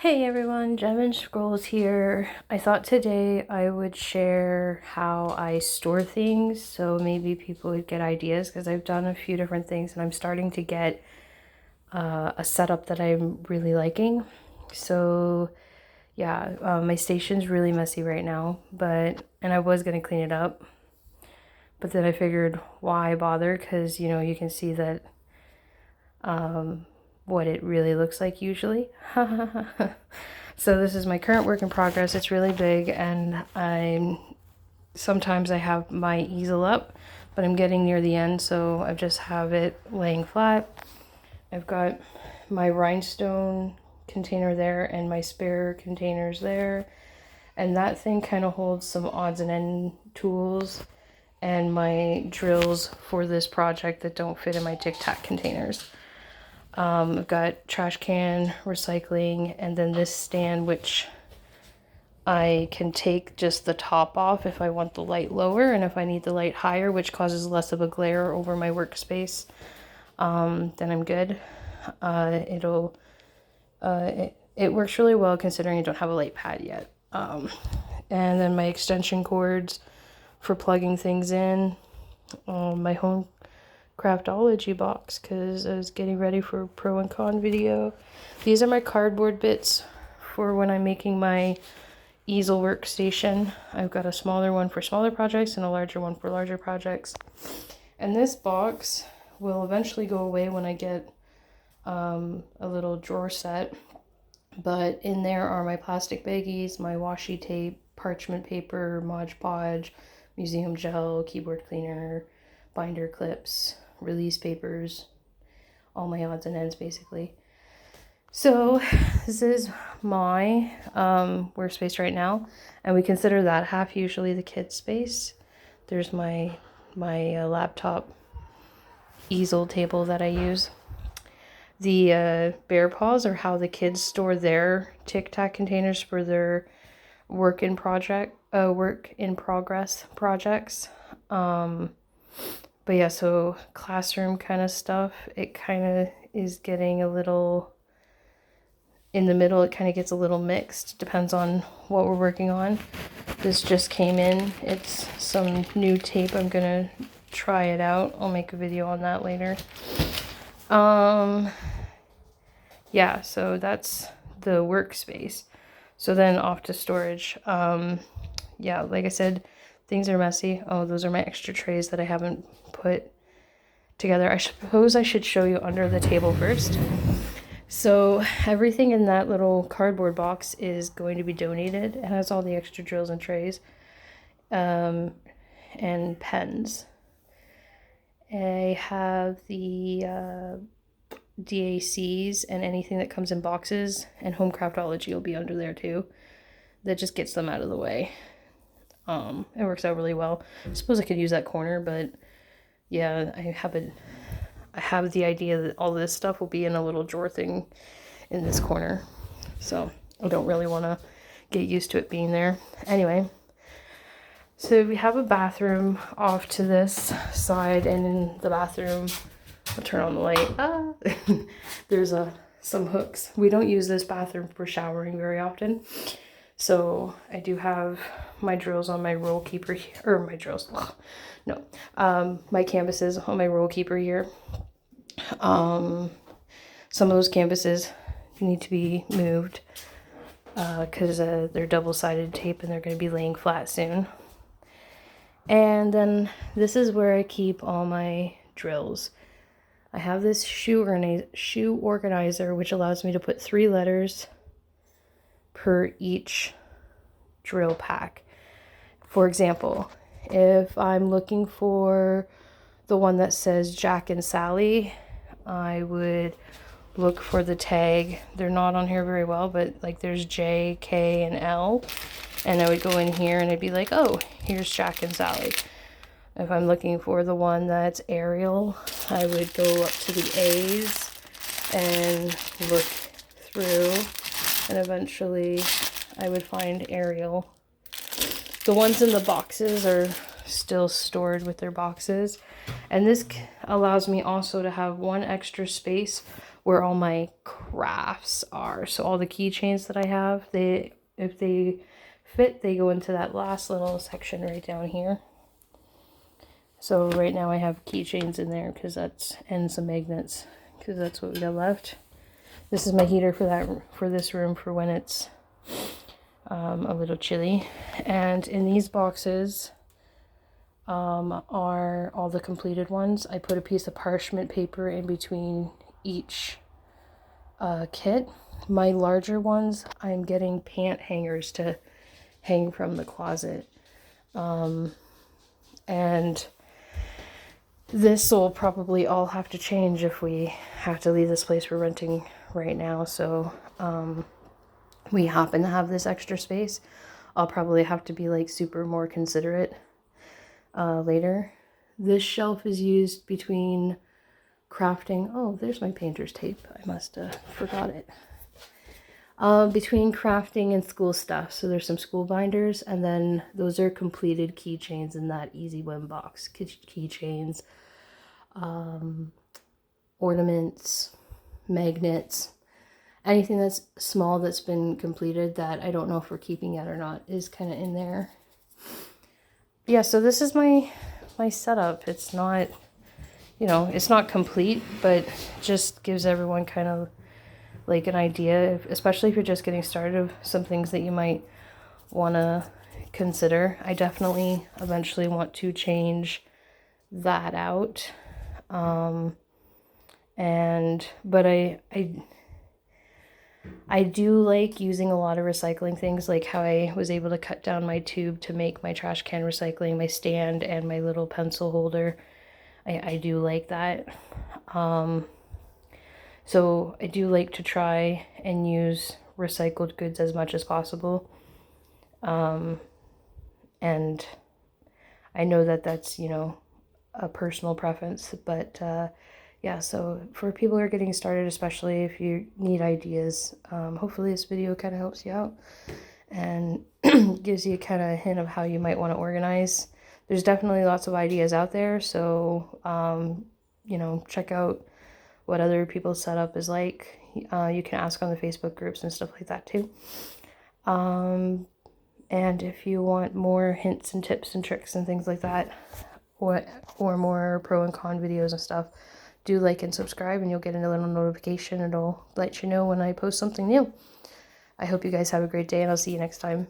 Hey everyone, Gem Scrolls here. I thought today I would share how I store things so maybe people would get ideas because I've done a few different things and I'm starting to get a setup that I'm really liking. So yeah, my station's really messy right now, and I was gonna clean it up, but then I figured why bother because you can see that what it really looks like usually. So this is my current work in progress. It's really big and sometimes I have my easel up, but I'm getting near the end, so I just have it laying flat. I've got my rhinestone container there and my spare containers there. And that thing kind of holds some odds and end tools and my drills for this project that don't fit in my Tic Tac containers. I've got trash can, recycling, and then this stand, which I can take just the top off if I want the light lower and if I need the light higher, which causes less of a glare over my workspace, then I'm good. It works really well considering I don't have a light pad yet. And then my extension cords for plugging things in, my home craftology box because I was getting ready for a pro and con video. These are my cardboard bits for when I'm making my easel workstation. I've got a smaller one for smaller projects and a larger one for larger projects. And this box will eventually go away when I get a little drawer set. But in there are my plastic baggies, my washi tape, parchment paper, Mod Podge, museum gel, keyboard cleaner, binder clips, release papers, all my odds and ends basically. So this is my workspace right now, and we consider that half usually the kids' space. There's my laptop easel table that I use. The bear paws are how the kids store their Tic Tac containers for their work in progress projects. But yeah, so classroom kind of stuff, it kind of is getting a little in the middle. It kind of gets a little mixed, depends on what we're working on. This just came in. It's some new tape. I'm gonna try it out. I'll make a video on that later. Yeah, so that's the workspace. So then off to storage. Yeah, like I said, things are messy. Oh, those are my extra trays that I haven't put together. I suppose I should show you under the table first. So everything in that little cardboard box is going to be donated. It has all the extra drills and trays, and pens. I have the DACs and anything that comes in boxes, and home craftology will be under there too. That just gets them out of the way. It works out really well. I suppose I could use that corner, but yeah, I have the idea that all this stuff will be in a little drawer thing in this corner. So I don't really want to get used to it being there. Anyway, so we have a bathroom off to this side, and in the bathroom, I'll turn on the light. There's some hooks. We don't use this bathroom for showering very often. So I do have my drills on my roll keeper here, or my drills, no, my canvases on my roll keeper here. Some of those canvases need to be moved because they're double-sided tape and they're going to be laying flat soon. And then this is where I keep all my drills. I have this shoe organizer, which allows me to put 3 letters per each drill pack. For example, if I'm looking for the one that says Jack and Sally, I would look for the tag. They're not on here very well, but like there's J, K, and L. And I would go in here and I'd be like, oh, here's Jack and Sally. If I'm looking for the one that's Ariel, I would go up to the A's and look through, and eventually I would find Ariel. The ones in the boxes are still stored with their boxes, and this allows me also to have one extra space where all my crafts are. So all the keychains that I have, if they fit, they go into that last little section right down here. So right now I have keychains in there and some magnets, because that's what we got left. This is my heater for this room for when it's a little chilly. And in these boxes are all the completed ones. I put a piece of parchment paper in between each kit. My larger ones, I'm getting pant hangers to hang from the closet. And this will probably all have to change if we have to leave this place we're renting right now. So we happen to have this extra space. I'll probably have to be like super more considerate later. This shelf is used between crafting. Oh, there's my painter's tape. I must have forgot it. Between crafting and school stuff. So there's some school binders, and then those are completed keychains in that Easy Win box. Keychains, ornaments, magnets, anything that's small that's been completed that I don't know if we're keeping yet or not is kind of in there. Yeah, so this is my setup. It's not, it's not complete, but just gives everyone kind of like an idea, especially if you're just getting started, of some things that you might want to consider. I definitely eventually want to change that out. But I do like using a lot of recycling things, like how I was able to cut down my tube to make my trash can recycling, my stand, and my little pencil holder. I do like that. So I do like to try and use recycled goods as much as possible. And I know that that's, a personal preference, but yeah, so for people who are getting started, especially if you need ideas, hopefully this video kind of helps you out and gives you kind of a hint of how you might want to organize. There's definitely lots of ideas out there, so check out what other people's setup is like. You can ask on the Facebook groups and stuff like that too. And if you want more hints and tips and tricks and things like that, or more pro and con videos and stuff, do like and subscribe, and you'll get a little notification. It'll let you know when I post something new. I hope you guys have a great day, and I'll see you next time.